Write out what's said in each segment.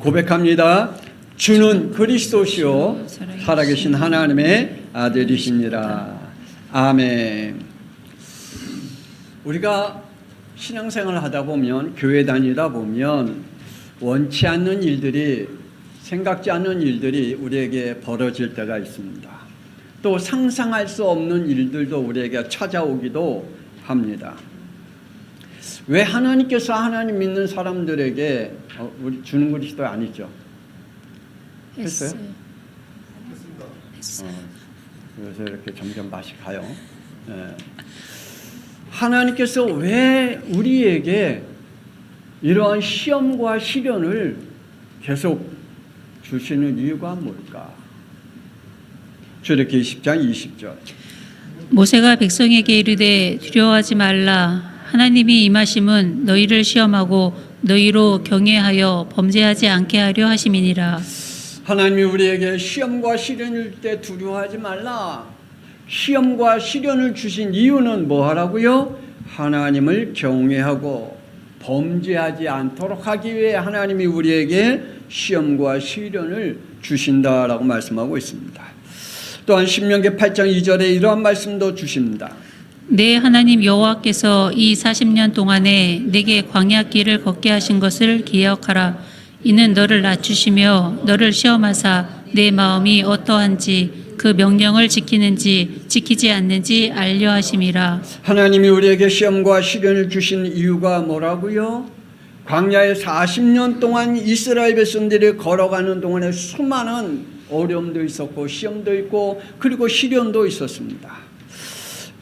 고백합니다. 주는 그리스도시요 살아계신 하나님의 아들이십니다. 아멘. 우리가 신앙생활을 하다 보면, 교회 다니다 보면 원치 않는 일들이, 생각지 않는 일들이 우리에게 벌어질 때가 있습니다. 또 상상할 수 없는 일들도 우리에게 찾아오기도 합니다. 왜 하나님께서 하나님 믿는 사람들에게 우리 주는 그리스도 아니죠? 했어요? 그래서 이렇게 점점 맛이 가요. 네. 하나님께서 왜 우리에게 이러한 시험과 시련을 계속 주시는 이유가 뭘까? 출애굽기 20장 20절. 모세가 백성에게 이르되 두려워하지 말라. 하나님이 임하심은 너희를 시험하고 너희로 경외하여 범죄하지 않게 하려 하심이니라. 하나님이 우리에게 시험과 시련일 때 두려워하지 말라. 시험과 시련을 주신 이유는 뭐 하라고요? 하나님을 경외하고 범죄하지 않도록 하기 위해 하나님이 우리에게 시험과 시련을 주신다라고 말씀하고 있습니다. 또한 신명기 8장 2절에 이러한 말씀도 주십니다. 내 하나님 여호와께서 이 40년 동안에 내게 광야길을 걷게 하신 것을 기억하라. 이는 너를 낮추시며 너를 시험하사 내 마음이 어떠한지 그 명령을 지키는지 지키지 않는지 알려 하심이라. 하나님이 우리에게 시험과 시련을 주신 이유가 뭐라고요? 광야에 40년 동안 이스라엘 백성들이 걸어가는 동안에 수많은 어려움도 있었고 시험도 있고 그리고 시련도 있었습니다.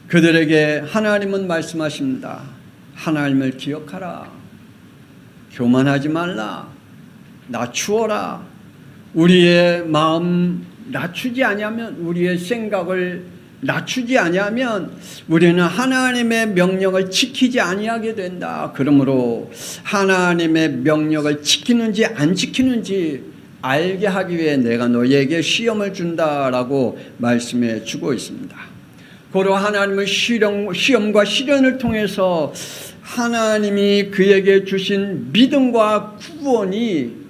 그들에게 하나님은 말씀하십니다. 하나님을 기억하라. 교만하지 말라. 낮추어라. 우리의 마음 낮추지 아니하면, 우리의 생각을 낮추지 아니하면 우리는 하나님의 명령을 지키지 아니하게 된다. 그러므로 하나님의 명령을 지키는지 안 지키는지 알게 하기 위해 내가 너희에게 시험을 준다라고 말씀해 주고 있습니다. 고로 하나님의 시험과 시련을 통해서 하나님이 그에게 주신 믿음과 구원이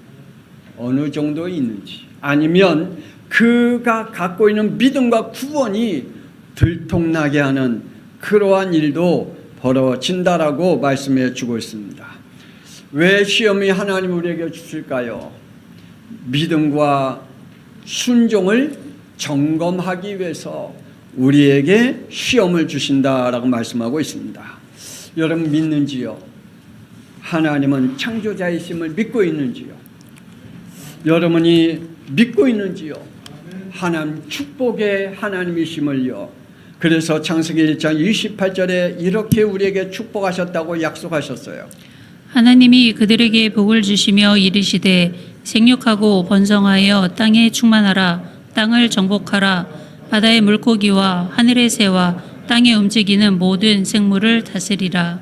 어느 정도 있는지, 아니면 그가 갖고 있는 믿음과 구원이 들통나게 하는 그러한 일도 벌어진다라고 말씀해 주고 있습니다. 왜 시험이 하나님 우리에게 주실까요? 믿음과 순종을 점검하기 위해서 우리에게 시험을 주신다라고 말씀하고 있습니다. 여러분 믿는지요? 하나님은 창조자이심을 믿고 있는지요? 여러분이 믿고 있는지요? 하나님 축복의 하나님이심을요. 그래서 창세기 1장 28절에 이렇게 우리에게 축복하셨다고 약속하셨어요. 하나님이 그들에게 복을 주시며 이르시되 생육하고 번성하여 땅에 충만하라. 땅을 정복하라. 바다의 물고기와 하늘의 새와 땅에 움직이는 모든 생물을 다스리라.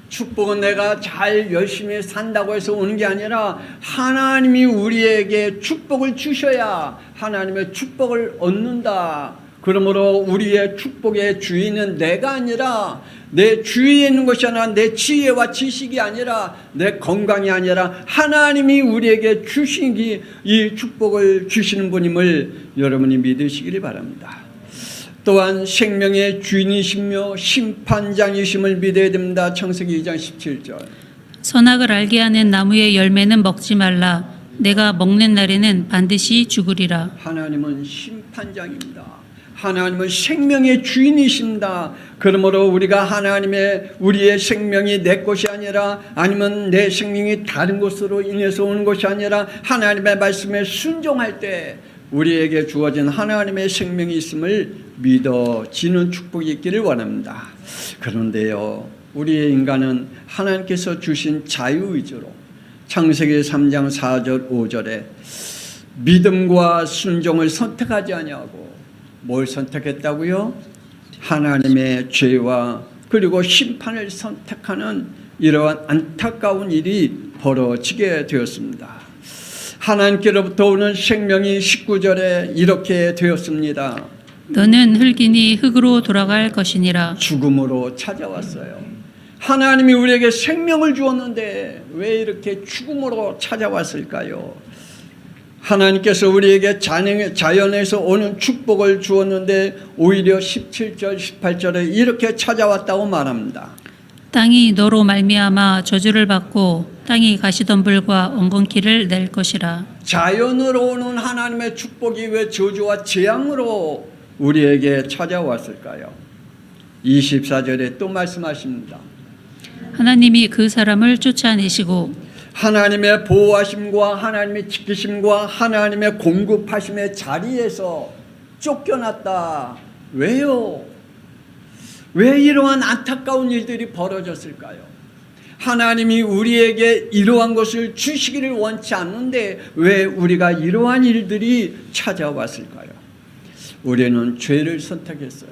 축복은 내가 잘 열심히 산다고 해서 오는 게 아니라 하나님이 우리에게 축복을 주셔야 하나님의 축복을 얻는다. 그러므로 우리의 축복의 주인은 내가 아니라, 내 주위에 있는 것이 아니라, 내 지혜와 지식이 아니라, 내 건강이 아니라 하나님이 우리에게 주시기, 이 축복을 주시는 분임을 여러분이 믿으시기를 바랍니다. 또한 생명의 주인이시며 심판장이심을 믿어야 됩니다. 창세기 2장 17절. 선악을 알게 하는 나무의 열매는 먹지 말라. 내가 먹는 날에는 반드시 죽으리라. 하나님은 심판장입니다. 하나님은 생명의 주인이십니다. 그러므로 우리가 우리의 생명이 내 것이 아니라, 아니면 내 생명이 다른 것으로 인해서 오는 것이 아니라 하나님의 말씀에 순종할 때 우리에게 주어진 하나님의 생명이 있음을 믿어지는 축복이 있기를 원합니다. 그런데요, 우리의 인간은 하나님께서 주신 자유의지로 창세기 3장 4절 5절에 믿음과 순종을 선택하지 아니하고 뭘 선택했다고요? 하나님의 죄와 그리고 심판을 선택하는 이러한 안타까운 일이 벌어지게 되었습니다. 하나님께로부터 오는 생명이 19절에 이렇게 되었습니다. 너는 흙이니 흙으로 돌아갈 것이니라. 죽음으로 찾아왔어요. 하나님이 우리에게 생명을 주었는데 왜 이렇게 죽음으로 찾아왔을까요? 하나님께서 우리에게 자연에서 오는 축복을 주었는데 오히려 17절, 18절에 이렇게 찾아왔다고 말합니다. 땅이 너로 말미암아 저주를 받고 땅이 가시덤불과 엉겅퀴를 낼 것이라. 자연으로 오는 하나님의 축복이 왜 저주와 재앙으로 우리에게 찾아왔을까요? 24절에 또 말씀하십니다. 하나님이 그 사람을 쫓아내시고 하나님의 보호하심과 하나님의 지키심과 하나님의 공급하심의 자리에서 쫓겨났다. 왜요? 왜 이러한 안타까운 일들이 벌어졌을까요? 하나님이 우리에게 이러한 것을 주시기를 원치 않는데 왜 우리가 이러한 일들이 찾아왔을까요? 우리는 죄를 선택했어요.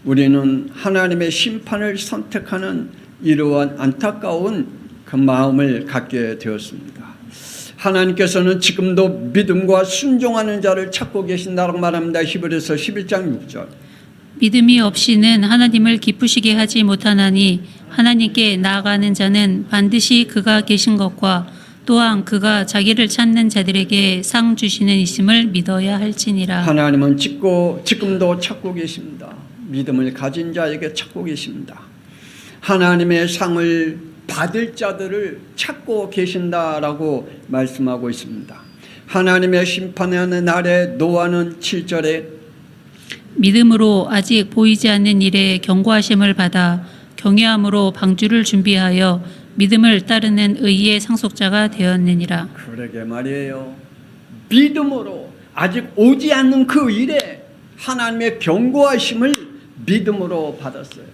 우리는 하나님의 심판을 선택하는 이러한 안타까운 그 마음을 갖게 되었습니다. 하나님께서는 지금도 믿음과 순종하는 자를 찾고 계신다고 말합니다. 히브리서 11장 6절. 믿음이 없이는 하나님을 기쁘시게 하지 못하나니 하나님께 나아가는 자는 반드시 그가 계신 것과 또한 그가 자기를 찾는 자들에게 상 주시는 이심을 믿어야 할지니라. 하나님은 지금도 찾고 계십니다. 믿음을 가진 자에게 찾고 계십니다. 하나님의 상을 받을 자들을 찾고 계신다라고 말씀하고 있습니다. 하나님의 심판하는 날에 노아는 7절에 믿음으로 아직 보이지 않는 일에 경고하심을 받아 경외함으로 방주를 준비하여 믿음을 따르는 의의 상속자가 되었느니라. 그러게 말이에요. 믿음으로 아직 오지 않는 그 일에 하나님의 경고하심을 믿음으로 받았어요.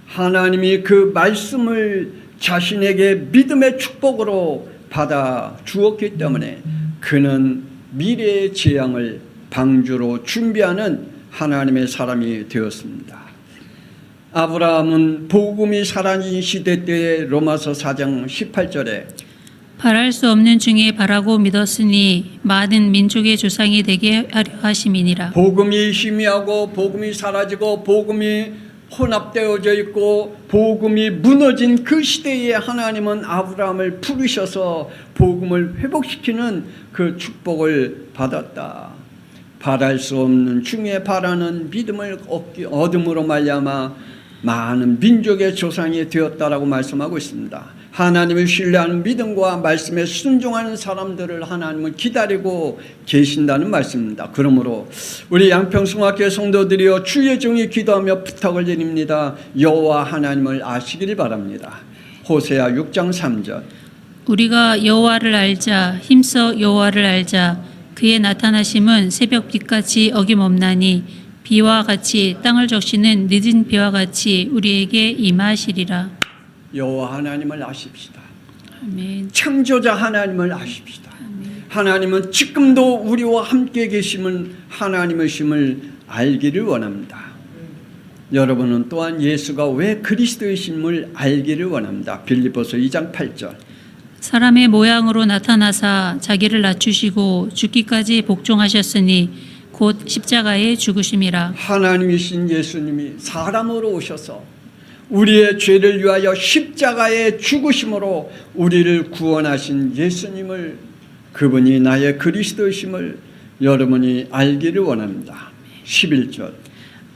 하나님이 그 말씀을 자신에게 믿음의 축복으로 받아 주었기 때문에 그는 미래의 재앙을 방주로 준비하는 하나님의 사람이 되었습니다. 아브라함은 복음이 사라진 시대 때의 로마서 4장 18절에 바랄 수 없는 중에 바라고 믿었으니 많은 민족의 조상이 되게 하려 하심이니라. 복음이 희미하고 복음이 사라지고 복음이 혼합되어져 있고 복음이 무너진 그 시대에 하나님은 아브라함을 부르셔서 복음을 회복시키는 그 축복을 받았다. 바랄 수 없는 중에 바라는 믿음을 얻음으로 말미암아 많은 민족의 조상이 되었다라고 말씀하고 있습니다. 하나님을 신뢰하는 믿음과 말씀에 순종하는 사람들을 하나님은 기다리고 계신다는 말씀입니다. 그러므로 우리 양평중학교 성도들이여 주의 종이 기도하며 부탁을 드립니다. 여호와 하나님을 아시기를 바랍니다. 호세아 6장 3절. 우리가 여호와를 알자 힘써 여호와를 알자 그의 나타나심은 새벽빛같이 어김없나니 비와 같이 땅을 적시는 늦은 비와 같이 우리에게 임하시리라. 여호와 하나님을 아십시다. 아멘. 창조자 하나님을 아십시다. 아멘. 하나님은 지금도 우리와 함께 계심은 하나님이심을 알기를 원합니다. 여러분은 또한 예수가 왜 그리스도이심을 알기를 원합니다. 빌립보서 2장 8절. 사람의 모양으로 나타나사 자기를 낮추시고 죽기까지 복종하셨으니 곧 십자가에 죽으심이라. 하나님이신 예수님이 사람으로 오셔서 우리의 죄를 위하여 십자가에 죽으심으로 우리를 구원하신 예수님을, 그분이 나의 그리스도이심을 여러분이 알기를 원합니다. 11절.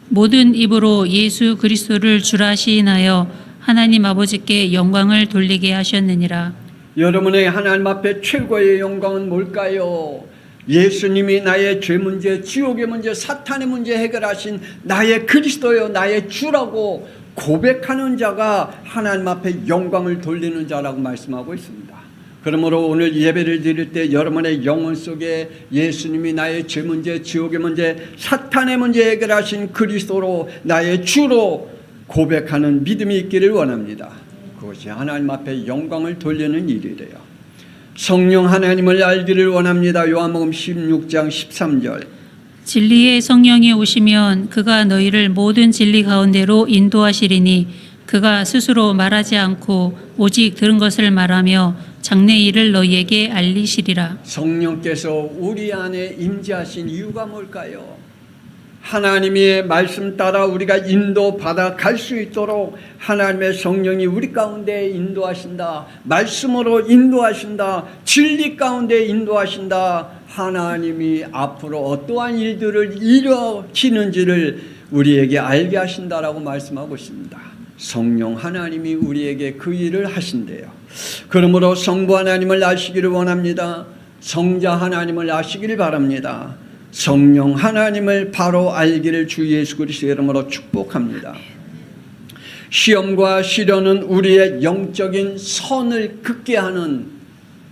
모든 입으로 예수 그리스도를 주라 시인하여 하나님 아버지께 영광을 돌리게 하셨느니라. 여러분의 하나님 앞에 최고의 영광은 뭘까요? 예수님이 나의 죄 문제, 지옥의 문제, 사탄의 문제 해결하신 나의 그리스도요, 나의 주라고 고백하는 자가 하나님 앞에 영광을 돌리는 자라고 말씀하고 있습니다. 그러므로 오늘 예배를 드릴 때 여러분의 영혼 속에 예수님이 나의 죄 문제, 지옥의 문제, 사탄의 문제 해결하신 그리스도로 나의 주로 고백하는 믿음이 있기를 원합니다. 그것이 하나님 앞에 영광을 돌리는 일이래요. 성령 하나님을 알기를 원합니다. 요한복음 16장 13절. 진리의 성령이 오시면 그가 너희를 모든 진리 가운데로 인도하시리니 그가 스스로 말하지 않고 오직 들은 것을 말하며 장래 일을 너희에게 알리시리라. 성령께서 우리 안에 임재하신 이유가 뭘까요? 하나님의 말씀 따라 우리가 인도받아 갈 수 있도록 하나님의 성령이 우리 가운데 인도하신다. 말씀으로 인도하신다. 진리 가운데 인도하신다. 하나님이 앞으로 어떠한 일들을 일으키는지를 우리에게 알게 하신다라고 말씀하고 있습니다. 성령 하나님이 우리에게 그 일을 하신대요. 그러므로 성부 하나님을 아시기를 원합니다. 성자 하나님을 아시기를 바랍니다. 성령 하나님을 바로 알기를 주 예수 그리스도의 이름으로 축복합니다. 시험과 시련은 우리의 영적인 선을 긋게 하는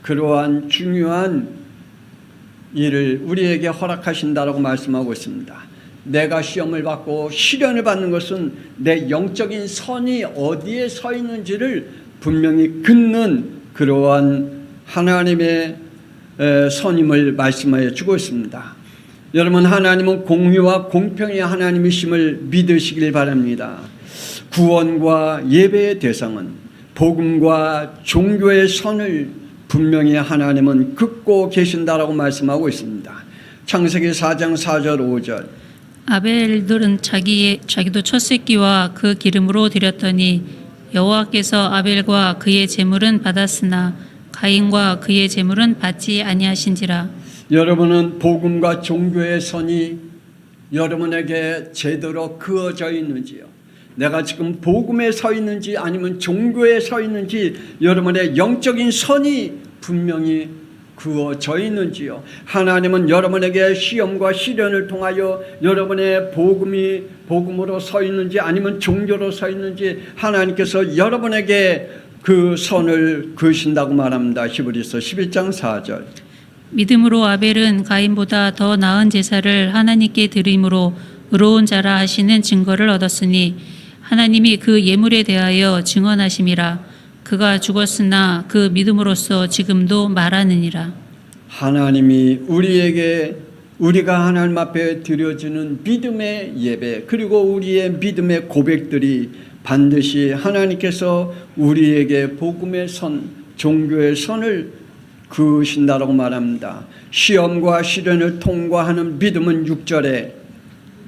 그러한 중요한 일을 우리에게 허락하신다라고 말씀하고 있습니다. 내가 시험을 받고 시련을 받는 것은 내 영적인 선이 어디에 서 있는지를 분명히 긋는 그러한 하나님의 선임을 말씀하여 주고 있습니다. 여러분, 하나님은 공의와 공평의 하나님이심을 믿으시길 바랍니다. 구원과 예배의 대상은 복음과 종교의 선을 분명히 하나님은 긋고 계신다라고 말씀하고 있습니다. 창세기 4장 4절 5절. 아벨들은 자기도 첫 새끼와 그 기름으로 드렸더니 여호와께서 아벨과 그의 제물은 받았으나 가인과 그의 제물은 받지 아니하신지라. 여러분은 복음과 종교의 선이 여러분에게 제대로 그어져 있는지요? 내가 지금 복음에 서 있는지 아니면 종교에 서 있는지 여러분의 영적인 선이 분명히 그어져 있는지요? 하나님은 여러분에게 시험과 시련을 통하여 여러분의 복음이 복음으로 서 있는지 아니면 종교로 서 있는지 하나님께서 여러분에게 그 선을 그으신다고 말합니다. 히브리서 11장 4절. 믿음으로 아벨은 가인보다 더 나은 제사를 하나님께 드림으로 의로운 자라 하시는 증거를 얻었으니 하나님이 그 예물에 대하여 증언하심이라. 그가 죽었으나 그 믿음으로써 지금도 말하느니라. 하나님이 우리가 하나님 앞에 드려지는 믿음의 예배 그리고 우리의 믿음의 고백들이 반드시 하나님께서 우리에게 복음의 선, 종교의 선을 그으신다라고 말합니다. 시험과 시련을 통과하는 믿음은 6절에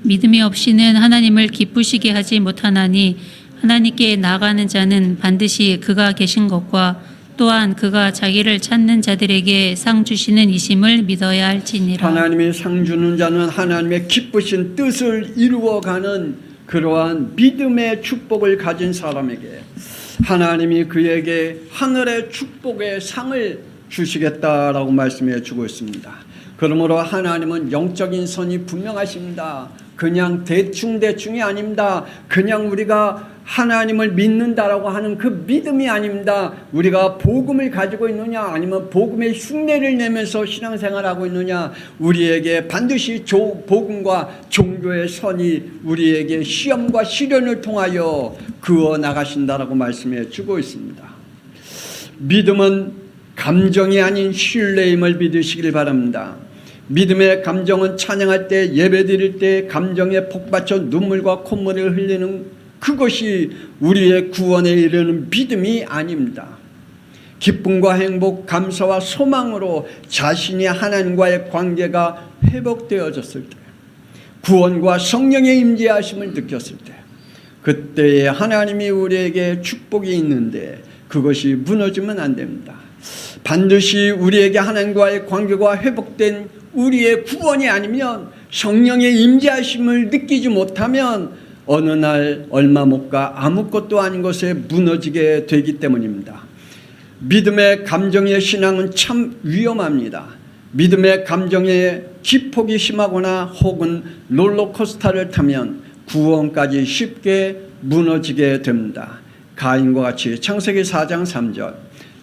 믿음이 없이는 하나님을 기쁘시게 하지 못하나니 하나님께 나아가는 자는 반드시 그가 계신 것과 또한 그가 자기를 찾는 자들에게 상 주시는 이심을 믿어야 할지니라. 하나님이 상 주는 자는 하나님의 기쁘신 뜻을 이루어가는 그러한 믿음의 축복을 가진 사람에게 하나님이 그에게 하늘의 축복의 상을 주시겠다라고 말씀해 주고 있습니다. 그러므로 하나님은 영적인 선이 분명하십니다. 그냥 대충이 아닙니다. 그냥 우리가 하나님을 믿는다라고 하는 그 믿음이 아닙니다. 우리가 복음을 가지고 있느냐 아니면 복음의 흉내를 내면서 신앙생활하고 있느냐, 우리에게 반드시 복음과 종교의 선이 우리에게 시험과 시련을 통하여 그어 나가신다라고 말씀해 주고 있습니다. 믿음은 감정이 아닌 신뢰임을 믿으시길 바랍니다. 믿음의 감정은 찬양할 때, 예배드릴 때 감정에 폭받쳐 눈물과 콧물을 흘리는 그것이 우리의 구원에 이르는 믿음이 아닙니다. 기쁨과 행복, 감사와 소망으로 자신이 하나님과의 관계가 회복되어졌을 때, 구원과 성령의 임재하심을 느꼈을 때, 그때에 하나님이 우리에게 축복이 있는데 그것이 무너지면 안 됩니다. 반드시 우리에게 하나님과의 관계가 회복된 우리의 구원이 아니면, 성령의 임재하심을 느끼지 못하면 어느 날 얼마 못 가 아무것도 아닌 것에 무너지게 되기 때문입니다. 믿음의 감정의 신앙은 참 위험합니다. 믿음의 감정의 기폭이 심하거나 혹은 롤러코스터를 타면 구원까지 쉽게 무너지게 됩니다. 가인과 같이 창세기 4장 3절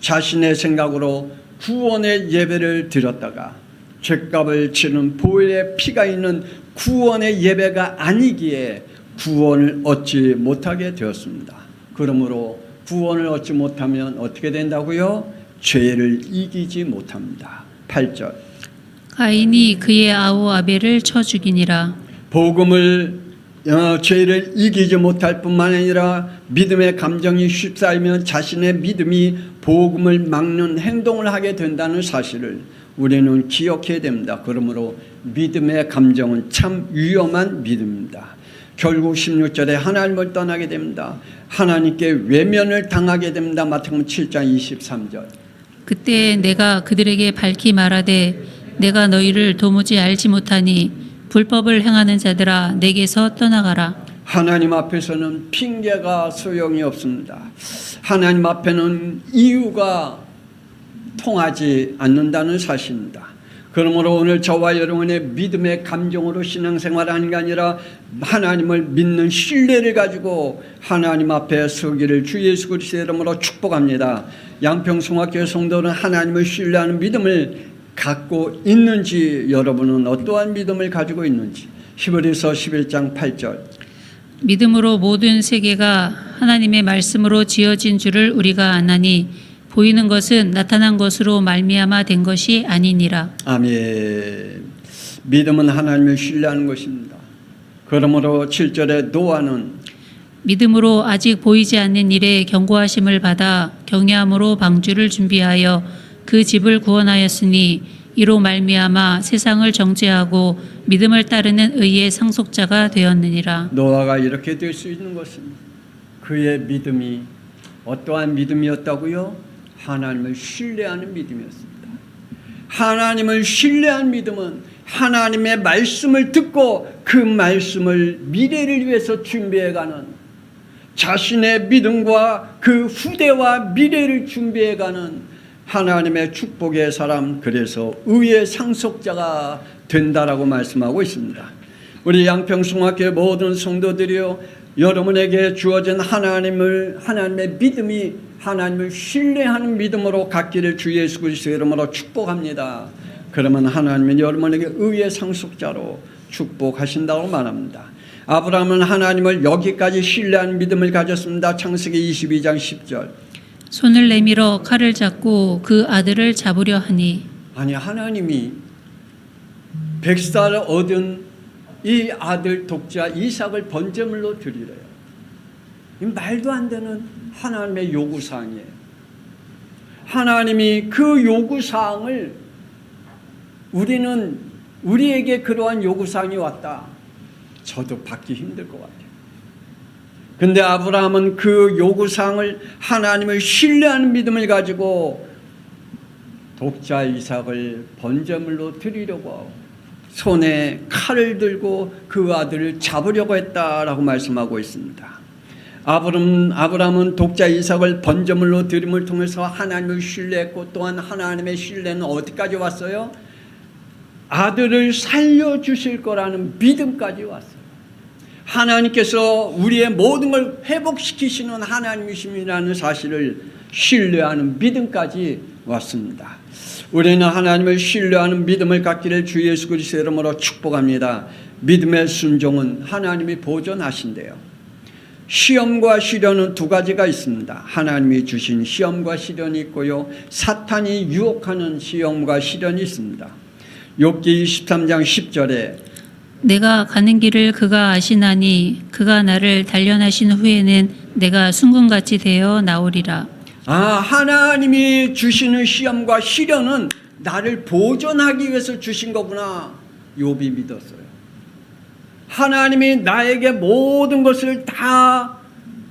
자신의 생각으로 구원의 예배를 드렸다가 죗값을 치는 보혈의 피가 있는 구원의 예배가 아니기에 구원을 얻지 못하게 되었습니다. 그러므로 구원을 얻지 못하면 어떻게 된다고요? 죄를 이기지 못합니다. 8절 가인이 그의 아우 아벨을 쳐 죽이니라. 복음을 죄를 이기지 못할 뿐만 아니라 믿음의 감정이 휩싸이면 자신의 믿음이 복음을 막는 행동을 하게 된다는 사실을 우리는 기억해야 됩니다. 그러므로 믿음의 감정은 참 위험한 믿음입니다. 결국 16절에 하나님을 떠나게 됩니다. 하나님께 외면을 당하게 됩니다. 마태복음 7장 23절. 그때 내가 그들에게 밝히 말하되 내가 너희를 도무지 알지 못하니 불법을 행하는 자들아 내게서 떠나가라. 하나님 앞에서는 핑계가 소용이 없습니다. 하나님 앞에는 이유가 통하지 않는다는 사실입니다. 그러므로 오늘 저와 여러분의 믿음의 감정으로 신앙생활하는 게 아니라 하나님을 믿는 신뢰를 가지고 하나님 앞에 서기를 주 예수 그리스도의 이름으로 축복합니다. 양평송학교 성도는 하나님을 신뢰하는 믿음을 갖고 있는지, 여러분은 어떠한 믿음을 가지고 있는지. 히브리서 11장 8절. 믿음으로 모든 세계가 하나님의 말씀으로 지어진 줄을 우리가 아나니 보이는 것은 나타난 것으로 말미암아 된 것이 아니니라. 아멘. 믿음은 하나님을 신뢰하는 것입니다. 그러므로 7절에 노아는 믿음으로 아직 보이지 않는 일에 경고하심을 받아 경외함으로 방주를 준비하여 그 집을 구원하였으니 이로 말미암아 세상을 정죄하고 믿음을 따르는 의의 상속자가 되었느니라. 노아가 이렇게 될 수 있는 것은 그의 믿음이 어떠한 믿음이었다고요? 하나님을 신뢰하는 믿음이었습니다. 하나님을 신뢰한 믿음은 하나님의 말씀을 듣고 그 말씀을 미래를 위해서 준비해가는, 자신의 믿음과 그 후대와 미래를 준비해가는 하나님의 축복의 사람, 그래서 의의 상속자가 된다라고 말씀하고 있습니다. 우리 양평송학교의 모든 성도들이요, 여러분에게 주어진 하나님의 믿음이 하나님을 신뢰하는 믿음으로 갖기를 주 예수 그리스도의 이름으로 축복합니다. 그러면 하나님은 여러분에게 의의 상속자로 축복하신다고 말합니다. 아브라함은 하나님을 여기까지 신뢰하는 믿음을 가졌습니다. 창세기 22장 10절. 손을 내밀어 칼을 잡고 그 아들을 잡으려 하니. 아니, 하나님이 100살 얻은 이 아들 독자 이삭을 번제물로 드리래요. 이 말도 안 되는 하나님의 요구사항이에요. 하나님이 그 요구사항을, 우리에게 그러한 요구사항이 왔다, 저도 받기 힘들 것 같아요. 근데 아브라함은 그 요구사항을, 하나님을 신뢰하는 믿음을 가지고 독자 이삭을 번제물로 드리려고 하고 손에 칼을 들고 그 아들을 잡으려고 했다라고 말씀하고 있습니다. 아브라함은 독자 이삭을 번제물로 드림을 통해서 하나님을 신뢰했고, 또한 하나님의 신뢰는 어디까지 왔어요? 아들을 살려주실 거라는 믿음까지 왔어요. 하나님께서 우리의 모든 걸 회복시키시는 하나님이심이라는 사실을 신뢰하는 믿음까지 왔습니다. 우리는 하나님을 신뢰하는 믿음을 갖기를 주 예수 그리스도의 이름으로 축복합니다. 믿음의 순종은 하나님이 보존하신대요. 시험과 시련은 두 가지가 있습니다. 하나님이 주신 시험과 시련이 있고요, 사탄이 유혹하는 시험과 시련이 있습니다. 욥기 23장 10절에 내가 가는 길을 그가 아시나니 그가 나를 단련하신 후에는 내가 순금같이 되어 나오리라. 하나님이 주시는 시험과 시련은 나를 보존하기 위해서 주신 거구나, 욥이 믿었어요. 하나님이 나에게 모든 것을 다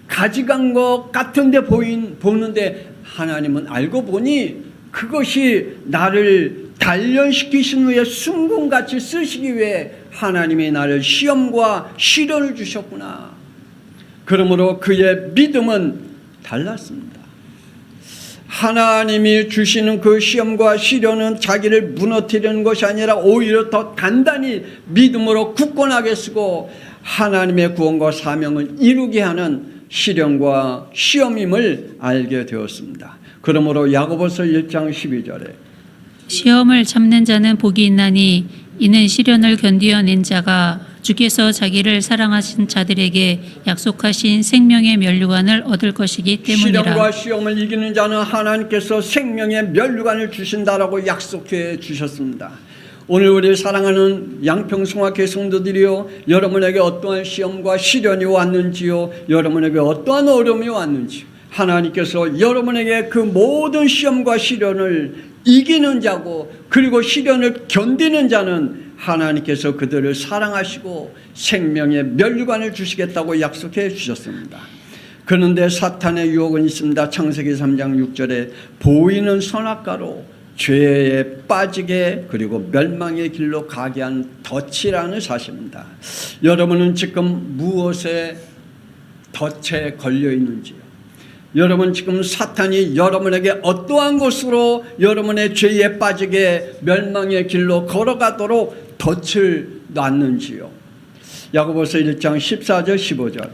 가져간 것 같은데 보는데, 하나님은 알고 보니 그것이 나를 단련시키신 후에 순금같이 쓰시기 위해 하나님이 나를 시험과 시련을 주셨구나. 그러므로 그의 믿음은 달랐습니다. 하나님이 주시는 그 시험과 시련은 자기를 무너뜨리는 것이 아니라 오히려 더 단단히 믿음으로 굳건하게 쓰고 하나님의 구원과 사명을 이루게 하는 시련과 시험임을 알게 되었습니다. 그러므로 야고보서 1장 12절에 시험을 참는 자는 복이 있나니 이는 시련을 견디어낸 자가 주께서 자기를 사랑하신 자들에게 약속하신 생명의 면류관을 얻을 것이기 때문이라. 시련과 시험을 이기는 자는 하나님께서 생명의 면류관을 주신다라고 약속해 주셨습니다. 오늘 우리 사랑하는 양평송학교 성도들이요, 여러분에게 어떠한 시험과 시련이 왔는지요, 여러분에게 어떠한 어려움이 왔는지, 하나님께서 여러분에게 그 모든 시험과 시련을 이기는 자고, 그리고 시련을 견디는 자는 하나님께서 그들을 사랑하시고 생명의 면류관을 주시겠다고 약속해 주셨습니다. 그런데 사탄의 유혹은 있습니다. 창세기 3장 6절에 보이는 선악과로 죄에 빠지게 그리고 멸망의 길로 가게 한 덫이라는 사실입니다. 여러분은 지금 무엇에 덫에 걸려 있는지요? 여러분 지금 사탄이 여러분에게 어떠한 것으로 여러분의 죄에 빠지게 멸망의 길로 걸어가도록 덫을 놨는지요? 야고보서 1장 14절 15절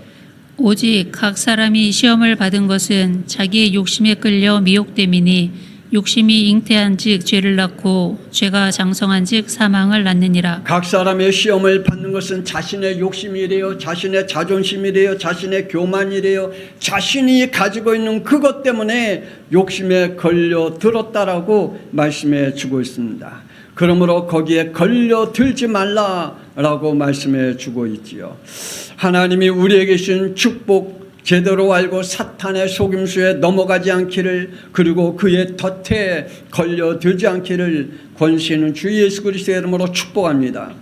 오직 각 사람이 시험을 받은 것은 자기의 욕심에 끌려 미혹됨이니 욕심이 잉태한즉 죄를 낳고 죄가 장성한즉 사망을 낳느니라. 각 사람의 시험을 받는 것은 자신의 욕심이래요, 자신의 자존심이래요, 자신의 교만이래요, 자신이 가지고 있는 그것 때문에 욕심에 걸려 들었다라고 말씀해 주고 있습니다. 그러므로 거기에 걸려 들지 말라라고 말씀해 주고 있지요. 하나님이 우리에게 주신 축복 제대로 알고 사탄의 속임수에 넘어가지 않기를, 그리고 그의 덫에 걸려들지 않기를 권시는 주 예수 그리스도의 이름으로 축복합니다.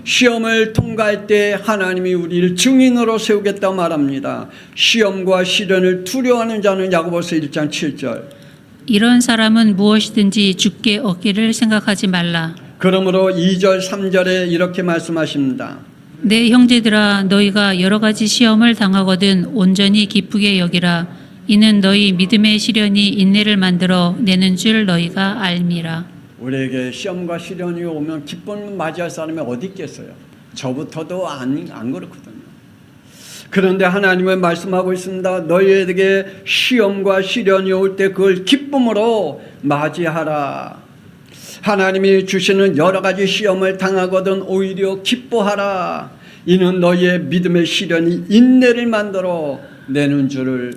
시험을 통과할 때 하나님이 우리를 증인으로 세우겠다 말합니다. 시험과 시련을 두려워하는 자는 야고보서 1장 7절 이런 사람은 무엇이든지 주께 얻기를 생각하지 말라. 그러므로 2절 3절에 이렇게 말씀하십니다. 내 형제들아 너희가 여러 가지 시험을 당하거든 온전히 기쁘게 여기라. 이는 너희 믿음의 시련이 인내를 만들어 내는 줄 너희가 알미라. 우리에게 시험과 시련이 오면 기쁨을 맞이할 사람이 어디 있겠어요? 저부터도 안 그렇거든요. 그런데 하나님은 말씀하고 있습니다. 너희에게 시험과 시련이 올 때 그걸 기쁨으로 맞이하라. 하나님이 주시는 여러 가지 시험을 당하거든 오히려 기뻐하라. 이는 너희의 믿음의 시련이 인내를 만들어 내는 줄을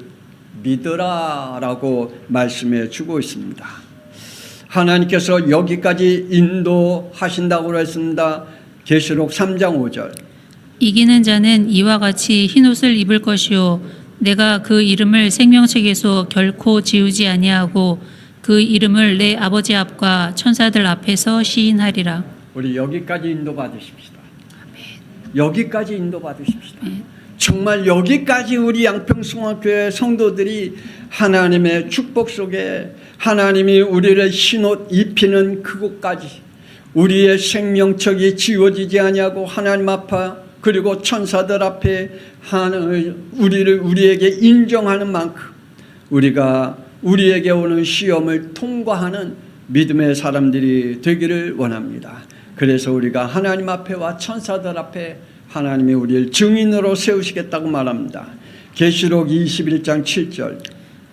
믿으라 라고 말씀해 주고 있습니다. 하나님께서 여기까지 인도하신다고 했습니다. 계시록 3장 5절 이기는 자는 이와 같이 흰옷을 입을 것이요 내가 그 이름을 생명책에서 결코 지우지 아니하고 그 이름을 내 아버지 앞과 천사들 앞에서 시인하리라. 우리 여기까지 인도받으십시다. 여기까지 인도받으십시다. 정말 여기까지 우리 양평숭학교의 성도들이 하나님의 축복 속에 하나님이 우리를 흰옷 입히는 그곳까지 우리의 생명책이 지워지지 아니하고 하나님 앞에 그리고 천사들 앞에 우리에게 인정하는 만큼 우리가 우리에게 오는 시험을 통과하는 믿음의 사람들이 되기를 원합니다. 그래서 우리가 하나님 앞에와 천사들 앞에 하나님이 우리를 증인으로 세우시겠다고 말합니다. 계시록 21장 7절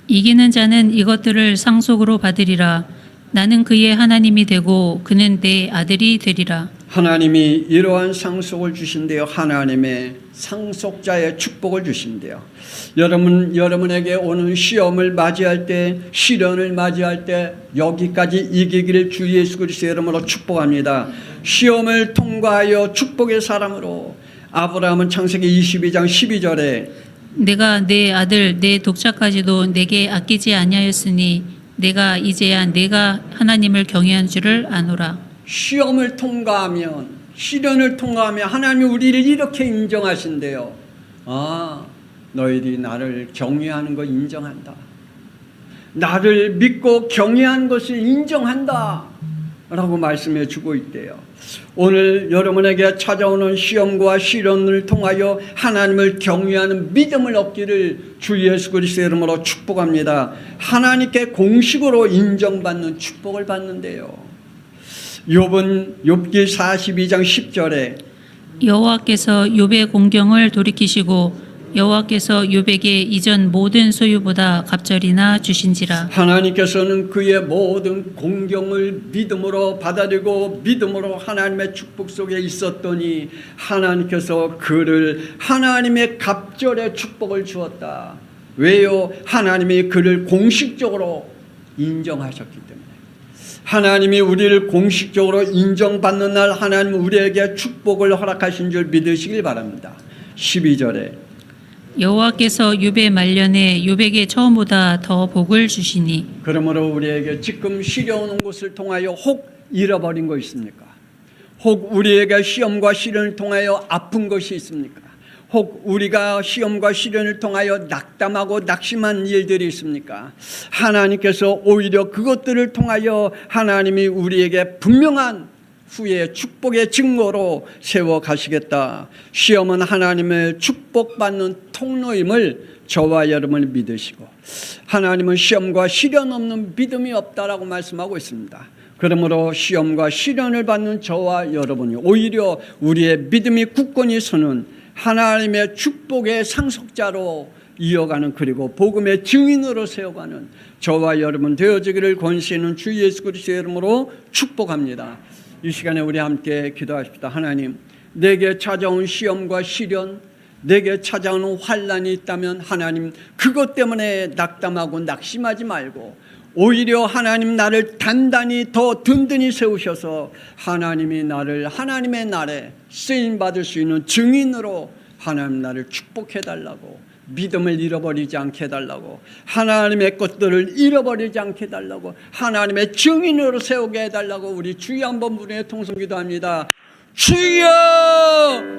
이기는 자는 이것들을 상속으로 받으리라. 나는 그의 하나님이 되고 그는 내 아들이 되리라. 하나님이 이러한 상속을 주신대요. 하나님의 상속자의 축복을 주신대요. 여러분에게 오는 시험을 맞이할 때, 시련을 맞이할 때 여기까지 이기기를 주 예수 그리스도의 이름으로 축복합니다. 시험을 통과하여 축복의 사람으로 아브라함은 창세기 22장 12절에 내가 내 아들 내 독자까지도 내게 아끼지 아니하였으니 내가 이제야 내가 하나님을 경외한 줄을 아노라. 시험을 통과하면, 시련을 통과하면 하나님이 우리를 이렇게 인정하신대요. 아, 너희들이 나를 경외하는 거 인정한다. 나를 믿고 경외한 것을 인정한다 라고 말씀해 주고 있대요. 오늘 여러분에게 찾아오는 시험과 시련을 통하여 하나님을 경외하는 믿음을 얻기를 주 예수 그리스도의 이름으로 축복합니다. 하나님께 공식으로 인정받는 축복을 받는데요. 욥기 42장 10절에 여호와께서 욥의 공경을 돌이키시고 여호와께서 욥에게 이전 모든 소유보다 갑절이나 주신지라. 하나님께서는 그의 모든 공경을 믿음으로 받아들이고 믿음으로 하나님의 축복 속에 있었더니 하나님께서 그를 하나님의 갑절의 축복을 주었다. 왜요? 하나님이 그를 공식적으로 인정하셨기 때문에. 하나님이 우리를 공식적으로 인정받는 날 하나님은 우리에게 축복을 허락하신 줄 믿으시길 바랍니다. 12절에 여호와께서 욥의 말년에 욥에게 처음보다 더 복을 주시니. 그러므로 우리에게 지금 시려오는 것을 통하여 혹 잃어버린 거 있습니까? 혹 우리에게 시험과 시련을 통하여 아픈 것이 있습니까? 혹 우리가 시험과 시련을 통하여 낙담하고 낙심한 일들이 있습니까? 하나님께서 오히려 그것들을 통하여 하나님이 우리에게 분명한 후에 축복의 증거로 세워 가시겠다. 시험은 하나님의 축복받는 통로임을 저와 여러분이 믿으시고, 하나님은 시험과 시련 없는 믿음이 없다라고 말씀하고 있습니다. 그러므로 시험과 시련을 받는 저와 여러분이 오히려 우리의 믿음이 굳건히 서는 하나님의 축복의 상속자로 이어가는, 그리고 복음의 증인으로 세워가는 저와 여러분 되어지기를 권시는 주 예수 그리스도의 이름으로 축복합니다. 이 시간에 우리 함께 기도하십시다. 하나님, 내게 찾아온 시험과 시련, 내게 찾아오는 환난이 있다면 하나님 그것 때문에 낙담하고 낙심하지 말고 오히려 하나님 나를 단단히 더 든든히 세우셔서 하나님이 나를 하나님의 날에 쓰임받을 수 있는 증인으로 하나님 나를 축복해달라고, 믿음을 잃어버리지 않게 해달라고, 하나님의 것들을 잃어버리지 않게 해달라고, 하나님의 증인으로 세우게 해달라고 우리 주여 한번 부르며 통성기도합니다. 주여!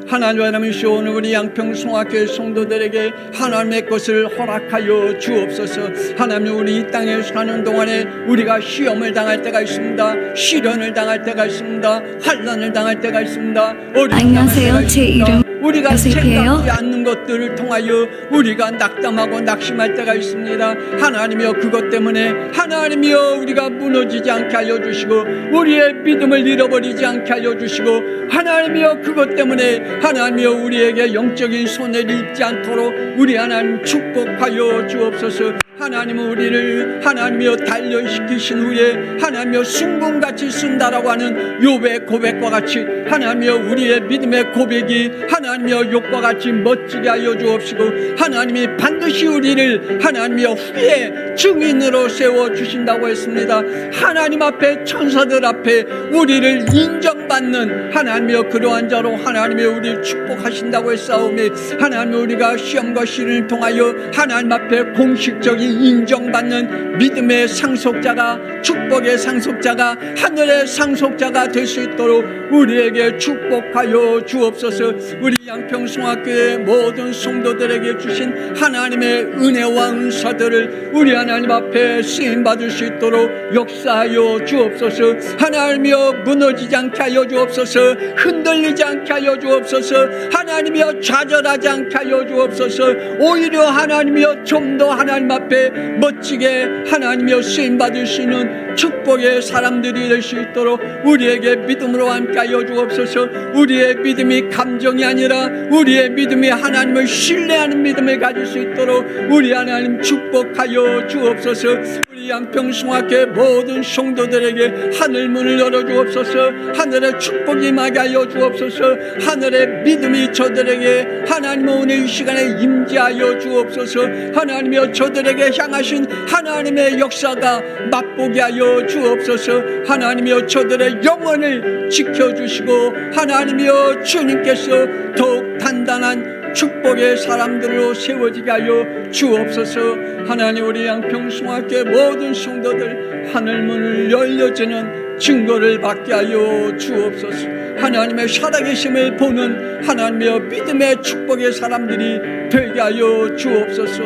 하나님이시오, 오늘 우리 양평송학교의 성도들에게 하나님의 것을 허락하여 주옵소서. 하나님, 우리 이 땅에 사는 동안에 우리가 시험을 당할 때가 있습니다. 시련을 당할 때가 있습니다. 환난을 당할 때가 있습니다. 안녕하세요. 제 이름 우리가 요셉이에요. 생각지 않는 것들을 통하여 우리가 낙담하고 낙심할 때가 있습니다. 하나님이여, 그것 때문에 하나님이여 우리가 무너지지 않게 알려주시고 우리의 믿음을 잃어버리지 않게 알려주시고, 하나님이여 그것 때문에 하나님이여 우리에게 영적인 손해를 입지 않도록 우리 하나님 축복하여 주옵소서. 하나님은 우리를 하나님이여 단련시키신 후에 하나님이여 순금같이 쓴다라고 하는 욥의 고백과 같이 하나님이여 우리의 믿음의 고백이 하나님이여 욥과 같이 멋지게 하여 주옵시고, 하나님이 반드시 우리를 하나님이여 후에 증인으로 세워주신다고 했습니다. 하나님 앞에, 천사들 앞에 우리를 인정받는 하나님이여 그러한 자로 하나님이여 우리를 축복하신다고 했사오니, 하나님 우리가 시험과 시련을 통하여 하나님 앞에 공식적인 인정받는 믿음의 상속자가, 축복의 상속자가, 하늘의 상속자가 될 수 있도록 우리에게 축복하여 주옵소서. 우리 양평송학교의 모든 성도들에게 주신 하나님의 은혜와 은사들을 우리 하나님 앞에 쓰임받을 수 있도록 역사하여 주옵소서. 하나님이여 무너지지 않게 하여 주옵소서. 흔들리지 않게 하여 주옵소서. 하나님이여 좌절하지 않게 하여 주옵소서. 오히려 하나님이여 좀 더 하나님 앞에 멋지게 하나님이여 쓰임받을 수 있는 축복의 사람들이 될 수 있도록 우리에게 믿음으로 함께 하여 주옵소서. 우리의 믿음이 감정이 아니라 우리의 믿음이 하나님을 신뢰하는 믿음을 가질 수 있도록 우리 하나님 축복하여 주옵소서. 우리 양평송학교의 모든 성도들에게 하늘 문을 열어 주옵소서. 하늘의 축복이 임하게 하여 주옵소서. 하늘의 믿음이 저들에게 하나님 오늘 이 시간에 임재하여 주옵소서. 하나님이여 저들에게 향하신 하나님의 역사가 맛보게 하여 주옵소서. 하나님이여 저들의 영혼을 지켜주시고 하나님이여 주님께서 더욱 단단한 축복의 사람들로 세워지게 하여 주옵소서. 하나님 우리 양평송학교의 모든 성도들 하늘문을 열려지는 증거를 받게 하여 주옵소서. 하나님의 살아계심을 보는 하나님의 믿음의 축복의 사람들이 되게 하여 주옵소서.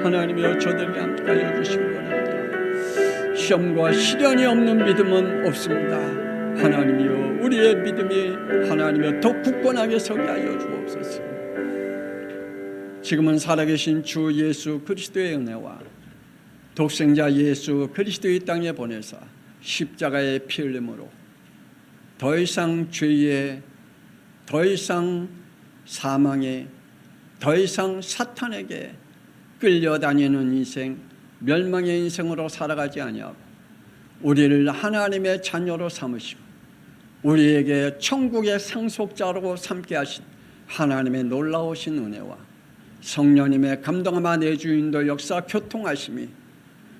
하나님이여 저들에게 함께 하여 주시기 바랍니다. 시험과 시련이 없는 믿음은 없습니다. 하나님이여 우리의 믿음이 하나님이여 더 굳건하게 서게 하여 주옵소서. 지금은 살아계신 주 예수 그리스도의 은혜와 독생자 예수 그리스도의 땅에 보내사 십자가의 피 흘림으로 더 이상 죄에, 더 이상 사망에, 더 이상 사탄에게 끌려다니는 인생, 멸망의 인생으로 살아가지 아니하고 우리를 하나님의 자녀로 삼으시고 우리에게 천국의 상속자로 삼게 하신 하나님의 놀라우신 은혜와 성령님의 감동함과 내주인도 역사 교통하심이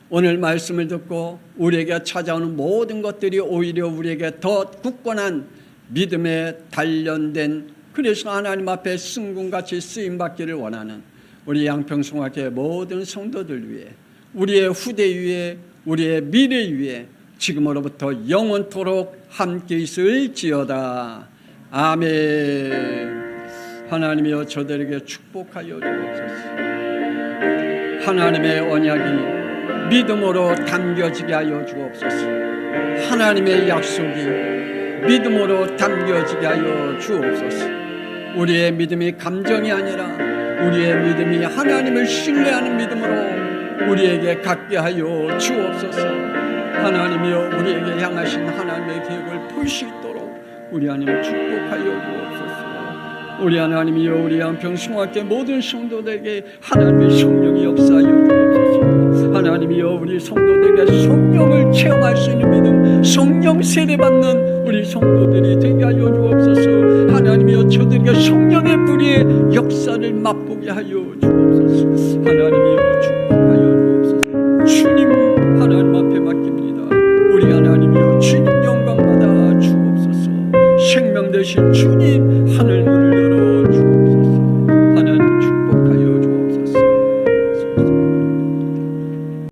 오늘 말씀을 듣고 우리에게 찾아오는 모든 것들이 오히려 우리에게 더 굳건한 믿음에 단련된, 그래서 하나님 앞에 승군같이 쓰임받기를 원하는 우리 양평송학교의 모든 성도들 위해, 우리의 후대 위에, 우리의 미래 위에 지금으로부터 영원토록 함께 있을지어다. 아멘. 하나님이여 저들에게 축복하여 주옵소서. 하나님의 언약이 믿음으로 담겨지게 하여 주옵소서. 하나님의 약속이 믿음으로 담겨지게 하여 주옵소서. 우리의 믿음이 감정이 아니라 우리의 믿음이 하나님을 신뢰하는 믿음으로 우리에게 갖게 하여 주옵소서. 하나님이여 우리에게 향하신 하나님의 계획을 볼 수 있도록 우리 하나님 축복하여 주옵소서. 우리 하나님이여 우리 양평성학교 모든 성도들에게 하나님의 성령이 역사하여 주옵소서. 하나님이여 우리 성도들에게 성령을 체험할 수 있는 믿음, 성령 세례받는 우리 성도들이 되게 하여 주옵소서. 하나님이여 저들에게 성령의 불의 역사를 맛보게 하여 주옵소서. 하나님